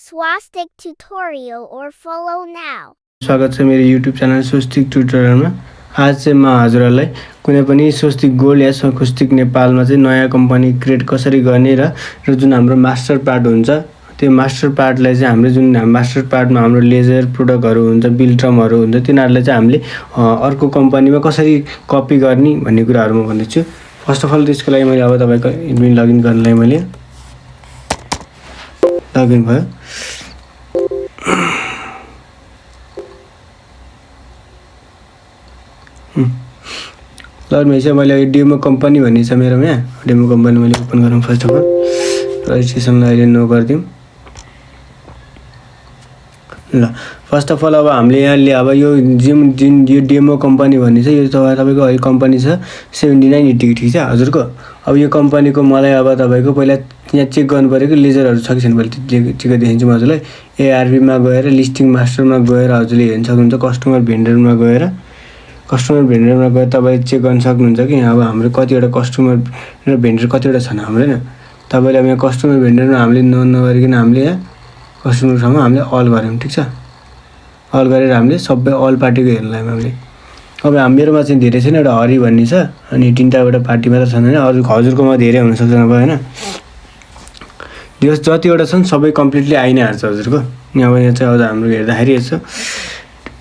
Swastik tutorial or follow now. स्वागत छ मेरो YouTube च्यानल स्वस्तिक ट्युटोरियलमा। आज चाहिँ म हजुरहरूलाई कुनै पनि स्वस्तिक गोल्ड या स्वस्तिक नेपालमा चाहिँ नयाँ कम्पनी क्रिएट कसरी गर्ने र जुन हाम्रो मास्टर पार्ट हुन्छ त्यो मास्टर पार्टलाई चाहिँ हाम्रो जुन मास्टर पार्टमा हाम्रो लेजर प्रोडक्टहरु हुन्छ बिल्ट्रमहरु हुन्छ तिनीहरुलाई चाहिँ हामीले अर्को कम्पनीमा कसरी कपी गर्ने भन्ने कुराहरु म भन्दैछु। फर्स्ट अफ अल त्यसको लागि मैले अब तपाईको एडमिन लगइन गर्नलाई मैले लगइन भयो। लगइन भइसक्यो। मैले डेमो कम्पनी भन्ने छ मेरोमा यहाँ डेमो कम्पनी मैले ओपन गरौँ। फर्स्ट अफ अल रजिस्ट्रेसनलाई अहिले नो गर्दियौँ। ल फर्स्ट अफ अल अब हामीले यहाँले अब यो जुन यो डेमो कम्पनी भन्ने छ यो तपाईको अहिले कम्पनी छ 7980 ठीक छ हजुरको। अब यो कम्पनीको मलाई अब तपाईको पहिला यहाँ चेक गर्नु पर्यो कि लेजरहरु छ कि छैन मैले चेक गरिदिन्छु म हजुरलाई। एआरबी मा गएर लिस्टिङ मास्टरमा गएर हजुरले हेर्न सक्नुहुन्छ। कस्टमर भेन्डरमा गएर तपाईले चेक गर्न सक्नुहुन्छ कि अब हाम्रो कतिवटा कस्टमर र भेन्डर कतिवटा छन् हाम्रो हैन। तपाईले अब यहाँ कस्टमर भेन्डरमा हामीले नगरिकन हामीले यहाँ कस्टमरसँग हामीले अल गर्यौं ठीक छ। अल गरेर हामीले सबै अल पार्टीको हेर्नलाई हामीले अब मेरोमा चाहिँ धेरै छैन। एउटा हरि भन्ने छ अनि तीनटाबाट पार्टी मात्र छन् हैन। अरु हजुरकोमा धेरै हुन सक्छ नभए हैन। यो जतिवटा छन् सबै कम्प्लिटली आइ नै हाल्छ हजुरको। यहाँ चाहिँ अब हाम्रो हेर्दाखेरि यसो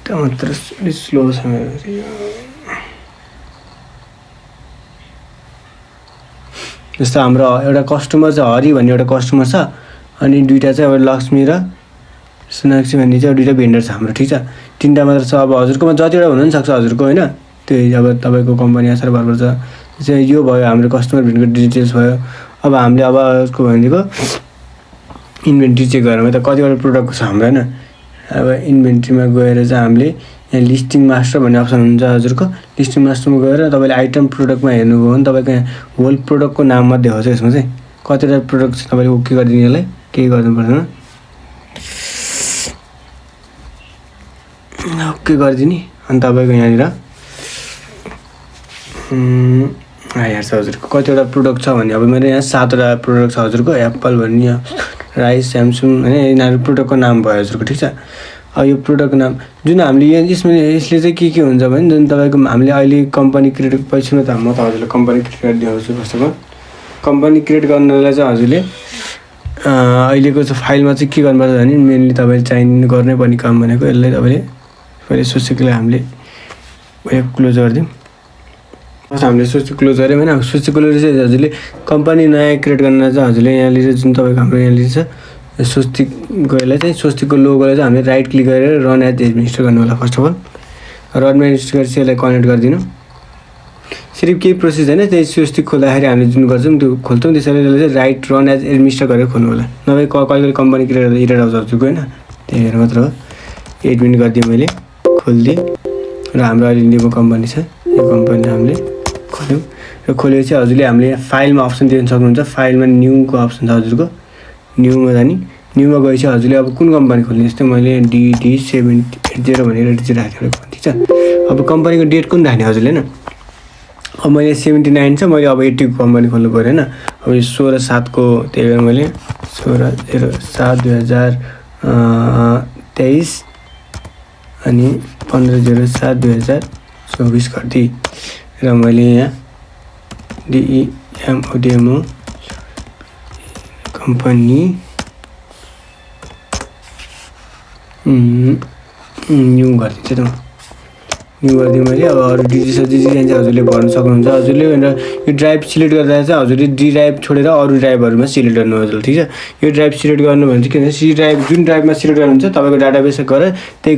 मात्र स्लो छ मेरो। जस्तो हाम्रो एउटा कस्टमर चाहिँ हरि भन्ने एउटा कस्टमर छ अनि दुईटा चाहिँ अब लक्ष्मी र सोनाक्षी भन्ने चाहिँ दुईटा भेन्डर छ हाम्रो ठीक छ। तीनटा मात्र छ। अब हजुरकोमा जतिवटा हुन सक्छ हजुरको हैन। त्यही अब तपाईको कम्पनी आधार भर पर्छ। चाहिँ यो भयो हाम्रो कस्टमर भेन्डरको डिटेल्स भयो। अब हामीले अब यसको भनेको इन्भेन्टरी चेक गरौँ त कतिवटा प्रोडक्ट छ हाम्रो हैन। अब इन्भेन्टरीमा गएर चाहिँ हामीले यहाँ लिस्टिङ मास्टर भन्ने अप्सन हुन्छ हजुरको। लिस्टिङ मास्टरमा गएर तपाईले आइटम प्रोडक्टमा हेर्नुभयो भने तपाईको यहाँ होल प्रोडक्टको नाम मात्रै हो यसमा चाहिँ कतिवटा प्रोडक्ट छ तपाईले ओके गरिदिनु यसलाई केही गर्नु पर्दैन। ओके गरिदिनी अनि तपाईको यहाँनिर आइहाल्छ हजुरको कतिवटा प्रोडक्ट छ भन्ने। अब मेरो यहाँ 7वटा प्रोडक्ट छ हजुरको। एप्पल भन्ने राइस स्यामसङ हैन यिनीहरु प्रोडक्टको नाम भयो हजुरको ठीक छ। अब यो प्रोडक्टको नाम जुन हामीले यसले चाहिँ के हुन्छ भने जुन तपाईको हामीले अहिले कम्पनी क्रिएट पछि त म त हजुरले कम्पनी क्रिएट दिन्छु। First of all company create गर्नलाई चाहिँ हजुरले अहिलेको चाहिँ फाइलमा चाहिँ के गर्नुपर्छ भने मेनली तपाईले चाहिने गर्नै पर्ने काम भनेको यसलाई तपाईले पहिले सोचेकोलाई हामीले क्लोज गरिदिउँ। हामीले सोचेको क्लोज गर्यौँ हैन। सोचेकोले चाहिँ हजुरले कम्पनी नयाँ क्रिएट गर्न चाहिँ हजुरले यहाँले जुन तपाईको हाम्रो यहाँले छ स्वस्तिकको यसलाई चाहिँ स्वस्तिकको लोगोलाई चाहिँ हामीले राइट क्लिक गरेर रन एज एडमिनिस्टर गर्नु होला। First of all run administer गरेर यसलाई कनेक्ट गरिदिनु। सिर्फ केही प्रोसेस हैन। त्यही स्वस्तिक खोल्दाखेरि हामीले जुन गर्छौं त्यो खोल्छौं त्यसैले चाहिँ राइट रन एज एडमिनिस्टर गरेर खोल्नु होला। नभए कहिले कम्पनी क्रिएट गर्दा एरर आउँछ हजुरको हैन। त्यही भएर मात्र हो। एडमिन गरिदिएँ मैले खोल्दिएँ र हाम्रो अहिले डेमो कम्पनी छ यो कम्पनी हामीले खोल्यौं र खोलेपछि हजुरले हामीले फाइलमा अप्सन दिन सक्नुहुन्छ। फाइलमा न्यूको अप्सन छ हजुरको। न्यूमा जानी न्यूमा गएपछि हजुरले अब कुन कम्पनी खोल्ने जस्तै मैले DD780 भनेर राखेको ठीक छ। अब कम्पनीको डेट कुन राख्ने हजुरले हैन। अब मैले 79 छ मैले अब 80 को कम्पनी खोल्नु पर्यो हैन। अब यो 16/7 को त्यही भएर मैले 16/07/2023 अनि 15/07/2024 गर्दै र मैले यहाँ डेमो कम्पनी न्यू गरिदिन्छु त न्यू गरिदिएँ मैले। अब अरू डिटेल्स चाहिँ हजुरले भर्न सक्नुहुन्छ। हजुरले यो ड्राइभ सिलेक्ट गर्दा चाहिँ हजुरले डी ड्राइभ छोडेर अरू ड्राइभहरुमा सिलेक्ट गर्नु हजुर ठीक छ। यो ड्राइभ सिलेक्ट गर्नु भने चाहिँ के भन्छ सी ड्राइभ जुन ड्राइभमा सिलेक्ट गर्नुहुन्छ तपाईको डाटाबेस गएर त्यही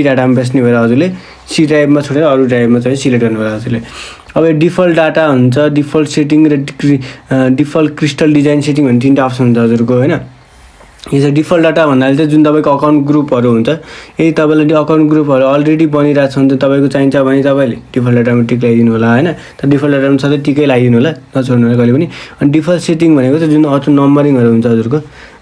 डाटामा बेच्ने भएर हजुरले सी ड्राइभमा छोडेर अरू ड्राइभमा चाहिँ सिलेक्ट गर्नु होला हजुरले। अब यो डिफल्ट डाटा हुन्छ डिफल्ट सेटिङ र डिफल्ट क्रिस्टल डिजाइन सेटिङ भन्ने तीनटा अप्सन हुन्छ हजुरको हैन। यो चाहिँ डिफल्ट डाटा भन्नाले चाहिँ जुन तपाईको अकाउन्ट ग्रुपहरु हुन्छ यदि तपाईले अकाउन्ट ग्रुपहरु अलरेडी बनिरहेछ भने तपाईको चाहिन्छ भने तपाईले डिफल्ट डाटामा टिक लगाइदिनु होला हैन। त डिफल्ट डाटामा सधैँ टिकै लगाइदिनु होला नछोड्नु होला कहिले पनि। अनि डिफल्ट सेटिङ भनेको चाहिँ जुन अटो नम्बरिङहरु हुन्छ हजुरको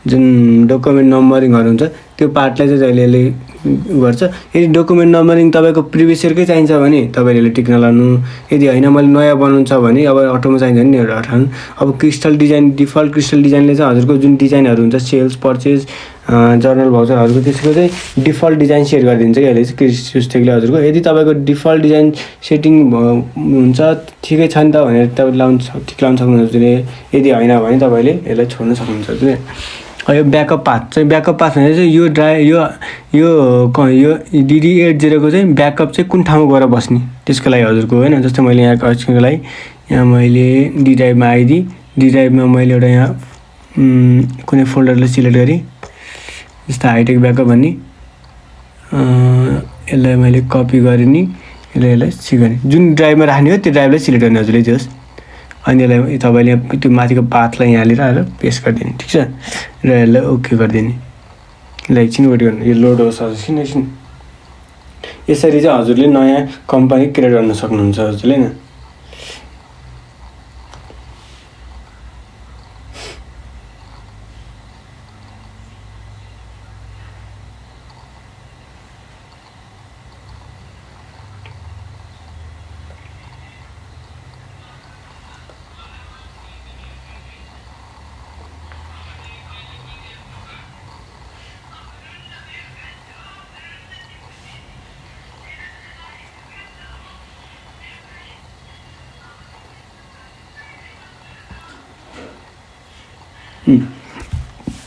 जुन डकुमेन्ट नम्बरिङहरु हुन्छ त्यो पार्टलाई चाहिँ जहिले गर्छ। यदि डकुमेन्ट नम्बरिङ तपाईँको प्रिभियस इयरकै चाहिन्छ भने तपाईँले यसले टिक नलाउनु। यदि होइन मैले नयाँ बनाउनु छ भने अब अटोमा चाहिन्छ भने एउटा अठाउनु। अब क्रिस्टल डिजाइन डिफल्ट क्रिस्टल डिजाइनले चाहिँ हजुरको जुन डिजाइनहरू हुन्छ सेल्स परचेज जर्नल भाउचरहरूको त्यसको चाहिँ डिफल्ट डिजाइन सेट गरिदिन्छ कि अहिले चाहिँ स्वास्तिकले हजुरको। यदि तपाईँको डिफल्ट डिजाइन सेटिङ हुन्छ ठिकै छ नि त भनेर तपाईँ ठिक लाउनु सक्नुहुन्छ हजुरले। यदि होइन भने तपाईँले यसलाई छोड्न सक्नुहुन्छ हजुरले। यो ब्याकअप पाथ चाहिँ भनेर चाहिँ यो DD80 चाहिँ ब्याकअप चाहिँ कुन ठाउँमा गएर बस्ने त्यसको लागि हजुरको होइन। जस्तै मैले यहाँ एक्सनको लागि यहाँ मैले डी ड्राइभमा आइदिएँ। डी ड्राइभमा मैले एउटा यहाँ कुनै फोल्डरलाई सिलेक्ट गरेँ जस्तो हाइटेक ब्याकअप भन्ने यसलाई मैले कपी गरेँ नि यसलाई सी गरेँ। जुन ड्राइभमा राख्ने हो त्यो ड्राइभलाई सिलेक्ट गर्ने हजुरले त्यो होस्। अनि यसलाई तपाईँले त्यो माथिको पाथलाई यहाँ लिएर आएर पेस्ट गरिदिने ठिक छ र यसलाई ओके गरिदिने। ल एकछिन वेट गर्नु यो लोड होस् एकछिन एकछिन। यसरी चाहिँ हजुरले नयाँ कम्पनी क्रिएट गर्न सक्नुहुन्छ हजुरले होइन।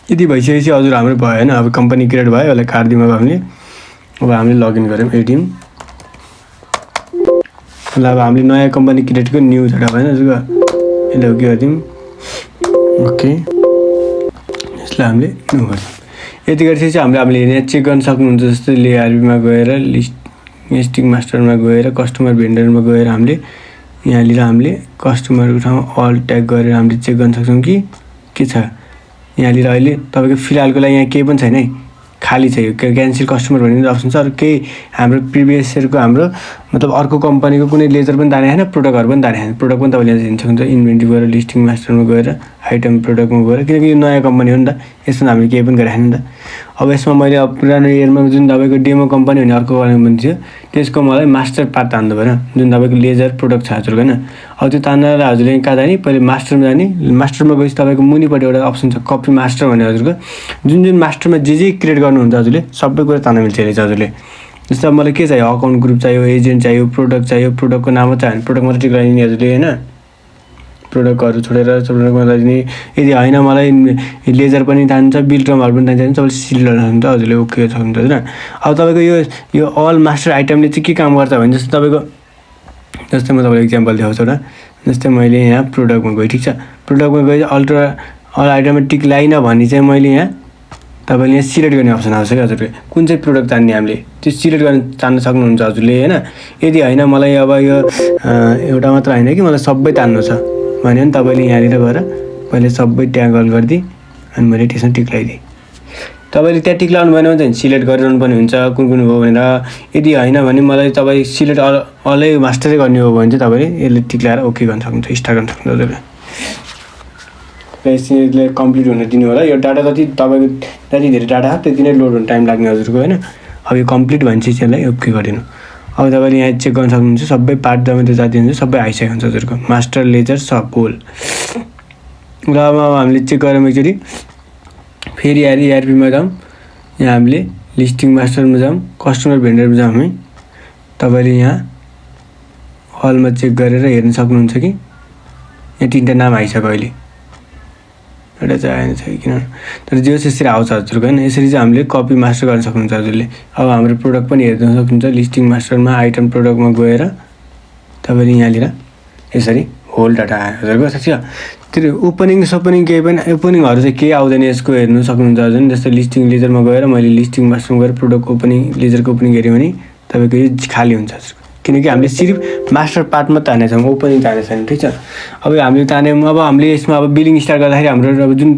यदि भइसकेपछि हजुर हाम्रो भयो होइन। अब कम्पनी क्रिएट भयो यसलाई काट्दिउँ। अब हामीले लगइन गऱ्यौँ एटिएम। ल अब हामीले नयाँ कम्पनी क्रिएटको न्यू झटा भएन हजुरको यसलाई ओके गरिदिउँ। ओके यसलाई हामीले न्यू गर्छौँ। यति गरिसकेपछि हामीले यहाँ चेक गर्न सक्नुहुन्छ। जस्तै लेआरबीमा गएर लिस्टिङ मास्टरमा गएर कस्टमर भेन्डरमा गएर हामीले यहाँनिर हामीले कस्टमरको ठाउँमा अल ट्याग गरेर हामीले चेक गर्न सक्छौँ कि के छ। यहाँनिर अहिले तपाईँको फिलहालको लागि यहाँ केही पनि छैन है, खाली छ। यो क्यान्सल कस्टमर भन्ने अप्सन छ। अरू केही हाम्रो प्रिभियस इयरको हाम्रो मतलब अर्को कम्पनीको कुनै लेजर पनि ताने छैन, प्रोडक्टहरू पनि ताने छैन। प्रोडक्ट पनि तपाईँले हेर्न सक्नुहुन्छ। इन्भेन्ट्री गएर लिस्टिङ मास्टरमा गएर आइटम प्रोडक्टमा गएर, किनकि यो नयाँ कम्पनी हो नि त, यसमा हामीले केही पनि गरेको छैन नि त। अब यसमा मैले अब पुरानो इयरमा जुन तपाईँको डेमो कम्पनी भन्ने अर्को कम्पनी थियो त्यसको मलाई मास्टर पार्ट तान्नु पऱ्यो, जुन तपाईँको लेजर प्रोडक्ट छ हजुरको होइन। अब त्यो तान्नलाई हजुरले कहाँ जाने, पहिले मास्टरमा जाने। मास्टरमा गएपछि तपाईँको मुनिपट्टि एउटा अप्सन छ कपी मास्टर भन्ने हजुरको। जुन मास्टरमा जे क्रिएट गर्नुहुन्छ हजुरले सबै कुरा तान्न मिल्छ यसले चाहिँ हजुरले। जस्तै अब मलाई के चाहियो, अकाउन्ट ग्रुप चाहियो, एजेन्ट चाहियो, प्रोडक्ट चाहियो, प्रोडक्टको नाम चाहियो भने प्रोडक्ट मात्रै टिक लगाइदिने हजुरले होइन। प्रोडक्टहरू छोडेर प्रोडक्टमा लगाइदिने। यदि होइन मलाई लेजर पनि तान्छ, बिल ड्रमहरू पनि तान्छ भने तपाईँले सिलेक्ट गर्न सक्नुहुन्छ हजुरले, ओके सक्नुहुन्छ होइन। अब तपाईँको यो अल मास्टर आइटमले चाहिँ के काम गर्छ भने जस्तै तपाईँको जस्तै म तपाईँलाई इक्जाम्पल देखाउँछु एउटा। जस्तै मैले यहाँ प्रोडक्टमा गएँ ठिक छ। प्रोडक्टमा गएँ अल आइटममा टिक लगाइन भने चाहिँ मैले यहाँ तपाईँले यहाँ सिलेक्ट गर्ने अप्सन आउँछ क्या हजुरले, कुन चाहिँ प्रोडक्ट तान्ने हामीले त्यो सिलेक्ट गर्न तान्न सक्नुहुन्छ हजुरले होइन। यदि होइन मलाई अब यो एउटा मात्र होइन कि मलाई सबै तान्नु छ भन्यो भने तपाईँले यहाँनिर गएर पहिले सबै ट्यागल गरिदिएँ अनि मैले त्यसमा टिक लगाइदिएँ। तपाईँले त्यहाँ टिक लगाउनु भएन भने चाहिँ सिलेक्ट गरिरहनु पर्ने हुन्छ कुन कुन हो भनेर। यदि होइन भने मलाई तपाईँ सिलेक्ट अलै मास्टरै गर्ने हो भने चाहिँ तपाईँले यसले टिक लगाएर ओके गर्न सक्नुहुन्छ, स्टार्ट गर्न सक्नुहुन्छ हजुरले। यसले कम्प्लिट हुन दिनु होला। यो डाटा जति तपाईँको जति धेरै डाटा छ त्यति नै लोड हुन टाइम लाग्ने हजुरको होइन। अब यो कम्प्लिट भनेपछि यसलाई ओके गरिदिनु। अब तपाईँले यहाँ चेक गर्न सक्नुहुन्छ सबै पार्ट जति जाति हुन्छ सबै आइसकेको हुन्छ हजुरको, मास्टर लेजर सब होल। र अब हामीले चेक गरौँ एकचोटि फेरि ERPमा जाउँ। यहाँ हामीले लिस्टिङ मास्टरमा जाउँ, कस्टमर भेन्डरमा जाउँ है। तपाईँले यहाँ हलमा चेक गरेर हेर्न सक्नुहुन्छ कि यहाँ तिनवटा नाम आइसक्यो अहिले, एउटा चाहिँ आएन छ किन, तर जे होस् यसरी आउँछ हजुरको होइन। यसरी चाहिँ हामीले कपी मास्टर गर्न सक्नुहुन्छ हजुरले। अब हाम्रो प्रोडक्ट पनि हेर्न सक्नुहुन्छ लिस्टिङ मास्टरमा आइटम प्रोडक्टमा गएर तपाईँले यहाँनिर यसरी होल डाटा आयो हजुरको ठिक छ। त्यो ओपनिङ सपनिङ केही पनि ओपनिङहरू चाहिँ केही आउँदैन यसको हेर्नु सक्नुहुन्छ हजुर। जस्तै लिस्टिङ लेजरमा गएर मैले लिस्टिङ मास्टरमा गएर प्रोडक्ट ओपनिङ लेजरको ओपनिङ हेऱ्यो भने तपाईँको यो खाली हुन्छ हजुरको, किनकि हामीले सिर्फ मास्टर पार्ट मात्रै तानेछौँ, ओपनिङ तानेको छैन ठिक छ। अब हामीले तान्यौँ। अब हामीले यसमा अब बिलिङ स्टार्ट गर्दाखेरि हाम्रो अब जुन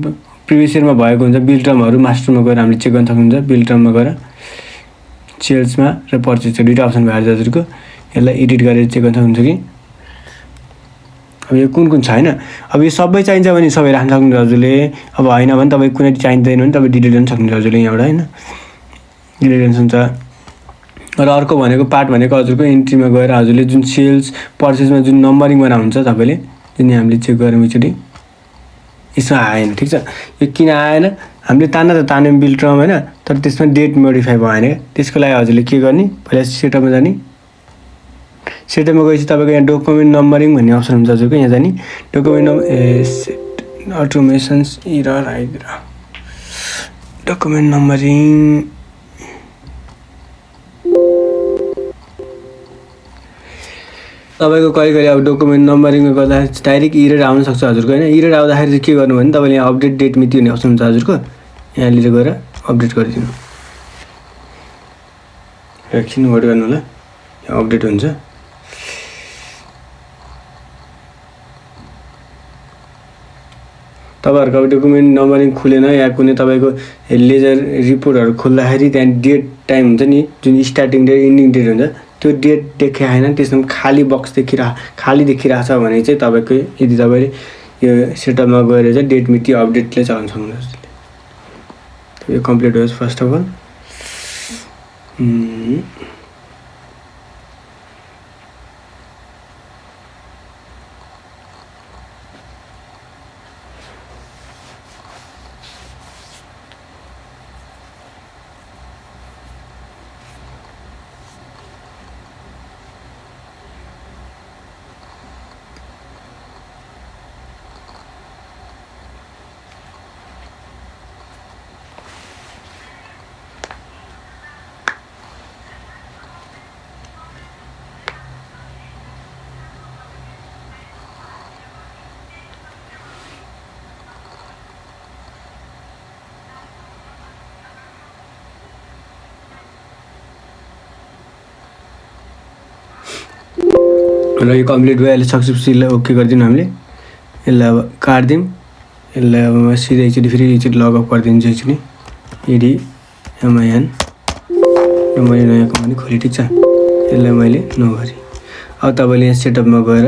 प्रिभियस इयरमा भएको हुन्छ बिल टर्महरू मास्टरमा गएर हामीले चेक गर्न सक्नुहुन्छ। बिल टर्ममा गएर सेल्समा र परचेजको दुईवटा अप्सन भएर हजुरको, यसलाई एडिट गरेर चेक गर्न सक्नुहुन्छ कि अब यो कुन छ होइन। अब यो सबै चाहिन्छ भने सबै राख्न सक्नुहुन्छ हजुरले। अब होइन भने तपाईँ कुनै चाहिँदैन भने तपाईँ डिलिट गर्न सक्नुहुन्छ हजुरले यहाँबाट होइन, डिलिट हुन्छ। र अर्को भनेको पार्ट भनेको हजुरको इन्ट्रीमा गएर हजुरले जुन सेल्स पर्चेसमा जुन नम्बरिङ बनाउनुहुन्छ तपाईँले, जुन हामीले चेक गऱ्यौँ एकचोटि, यसमा आएन। ठिक छ, यो किन आएन, हामीले तान्यौँ बिल टर्म होइन, तर त्यसमा डेट मोडिफाई भएन क्या। त्यसको लागि हजुरले के गर्ने, पहिला सेटअपमा जाने, सेटअपमा गएपछि तपाईँको यहाँ डकुमेन्ट नम्बरिङ भन्ने अप्सन हुन्छ हजुरको। यहाँ जाने डकुमेन्ट नम्बर अटोमेसन्स एरर आइदिएर डकुमेन्ट नम्बरिङ तपाईँको कहिले अब डकुमेन्ट नम्बरिङमा गर्दा डाइरेक्ट इरेर आउन सक्छ हजुरको होइन। इरेर आउँदाखेरि चाहिँ के गर्नु भने तपाईँले यहाँ अपडेट डेट मिति हुने अप्सन हुन्छ हजुरको, यहाँ लिएर गएर अपडेट गरिदिनु। एकछिन वेट गर्नु होला, यहाँ अपडेट हुन्छ। तपाईँहरूको अब डकुमेन्ट नम्बरिङ खुलेन या कुनै तपाईँको लेजर रिपोर्टहरू खोल्दाखेरि त्यहाँ डेट टाइम हुन्छ नि, जुन स्टार्टिङ डेट इन्डिङ डेट हुन्छ, त्यो डेट देखाएन, त्यसमा खाली बक्स खाली देखिरहेछ भने चाहिँ तपाईँको यदि तपाईँले यो सेटअपमा गएर चाहिँ डेट मिति अपडेटले चलाउन सक्नुहुन्छ। यो कम्प्लिट होस् फर्स्ट अफ अल। र यो कम्प्लिट भयो, अहिले सक्सेसफुली ओके गरिदिउँ हामीले। यसलाई अब काट्दिउँ, यसलाई अब म सिधै एकचोटि फेरि एकचोटि लगअप गरिदिन्छु एकचोटि एडी एमआइएन र मैले नयाँ कम्पनी खोलेँ। ठिक छ, यसलाई मैले नगरेँ। अब तपाईँले यहाँ सेटअपमा गएर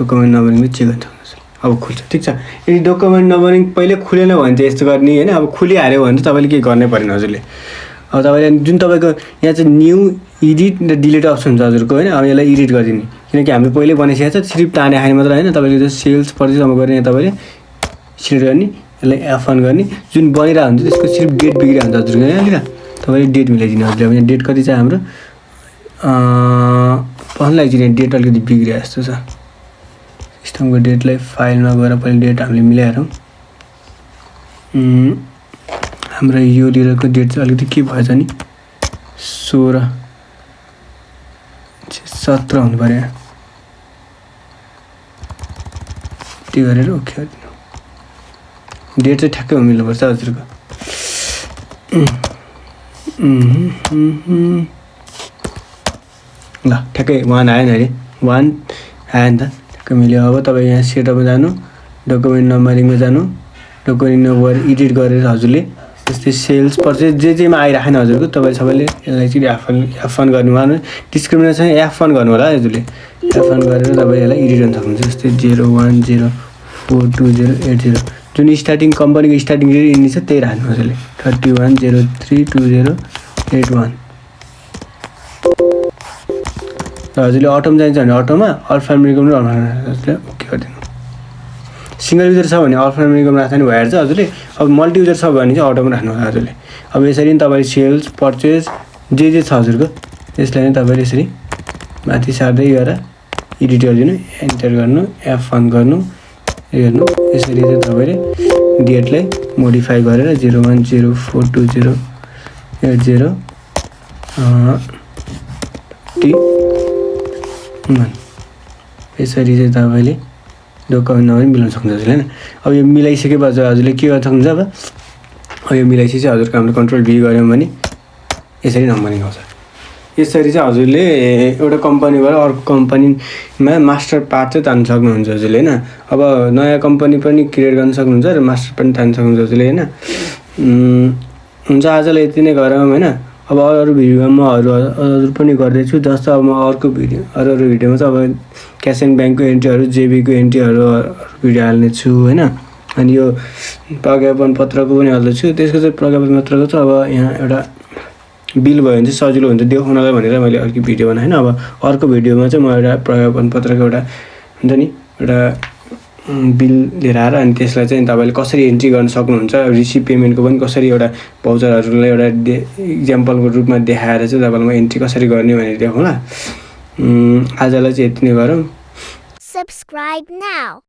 डकुमेन्ट नम्बरिङ चेक गर्न सक्नुहुन्छ। अब खुल्छ। ठिक छ, यदि डकुमेन्ट नम्बरिङ पहिले खुलेन भने चाहिँ यस्तो गर्ने होइन। अब खुलिहाल्यो भने चाहिँ तपाईँले केही गर्नै परेन हजुरले। अब तपाईँले जुन तपाईँको यहाँ चाहिँ न्यू एडिट र डिलिट अप्सन हुन्छ हजुरको होइन। अब यसलाई एडिट गरिदिने, किनकि हामीले पहिल्यै बनाइसकेको छ, सिर्फ ताने खाने मात्र होइन। तपाईँले जो सेल्स पर्चेसमा गर्ने यहाँ तपाईँले सिलेक्ट गर्ने, यसलाई F1 गर्ने, जुन बनिरहेको हुन्छ त्यसको सिर्फ डेट बिग्रिरहेको हुन्छ हजुरको यहाँनिर। तपाईँले डेट मिलाइदिनु हजुरले। अब यहाँ डेट कति छ हाम्रो, पहिला चाहिँ डेट अलिकति बिग्रियो जस्तो छ। सिस्टमको डेटलाई फाइलमा गएर पहिला डेट हामीले मिलाइहालौँ। हाम्रो यो लिरको डेट चाहिँ अलिकति के भएछ नि, 17 हुनु पऱ्यो। त्यो गरेर ओके गरिदिनु। डेट चाहिँ ठ्याक्कै मिल्नुपर्छ हजुरको। ल ठ्याक्कै 1 आयो नि, अरे 1 आयो नि त, ठ्याक्कै मिल्यो। अब तपाईँ यहाँ सेटअपमा जानु, डकुमेन्ट नम्बरिङमा जानु, डकुमेन्ट नम्बर एडिट गरेर हजुरले त्यस्तै सेल्स पर्चेस जेमा आइराखेन हजुरको, तपाईँ सबैले यसलाई चाहिँ F1 गर्नु भएन, डिस्क्रिमिनेसन F1 गर्नु होला हजुरले। F1 गरेर तपाईँ यसलाई एडिट गर्न सक्नुहुन्छ। जस्तै 01042080 जुन स्टार्टिङ कम्पनीको स्टार्टिङ डेट यिनी छ त्यही राख्नु हजुरले, 31032081। र हजुरले अटोमा चाहिन्छ भने अटोमा, अल्फान्युमेरिकमा हजुरले ओके गरिदिनु। सिङ्गल युजर छ भने अल्फान्युमेरिकमा राख्दा नि भइहाल्छ हजुरले। अब मल्टी युजर छ भने चाहिँ अटोमा राख्नु होला हजुरले। अब यसरी नै तपाईँले सेल्स पर्चेस जे छ हजुरको त्यसलाई नै तपाईँले यसरी माथि सार्दै गएर एडिट गरिदिनु, एन्टर गर्नु, F1 गर्नु, हेर्नु। यसरी चाहिँ तपाईँले डेटलाई मोडिफाई गरेर 01042080 यसरी चाहिँ तपाईँले डकुमेन्ट नम्बर मिलाउन सक्नुहुन्छ हजुरले होइन। अब यो मिलाइसकेपछि हजुरले के गर्न सक्नुहुन्छ, अब यो मिलाइसकेपछि हजुरको हामीले कन्ट्रोल V गऱ्यौँ भने यसरी नम्बरिङ आउँछ। यसरी चाहिँ हजुरले एउटा कम्पनीबाट अर्को कम्पनीमा मास्टर पार्ट चाहिँ तान्न सक्नुहुन्छ हजुरले होइन। अब नयाँ कम्पनी पनि क्रिएट गर्न सक्नुहुन्छ र मास्टर पनि तान्न सक्नुहुन्छ हजुरले होइन। हुन्छ, आजलाई यति नै गरौँ होइन। अब अरू भिडियोमा म अरू पनि गर्दैछु। जस्तो अब म अर्को अरू भिडियोमा चाहिँ अब क्यास एन्ड ब्याङ्कको एन्ट्रीहरू, जेबीको एन्ट्रीहरू भिडियो हाल्नेछु होइन। अनि यो प्रज्ञापन पत्रको पनि हाल्दैछु। त्यसको चाहिँ प्रज्ञापन पत्रको चाहिँ अब यहाँ एउटा बिल भयो भने चाहिँ सजिलो हुन्छ देखाउनलाई भनेर मैले अर्को भिडियो बनाएँ होइन। अब अर्को भिडियोमा चाहिँ म एउटा प्रज्ञापन पत्रको एउटा हुन्छ नि एउटा बिल लिएर आएर अनि त्यसलाई चाहिँ तपाईँले कसरी एन्ट्री गर्न सक्नुहुन्छ, रिसिभ पेमेन्टको पनि कसरी एउटा भाउचरहरूलाई एउटा इक्जाम्पलको रूपमा देखाएर चाहिँ तपाईँलाई म एन्ट्री कसरी गर्ने भनेर देखाउँला। आजलाई चाहिँ यति नै गरौँ। Subscribe now.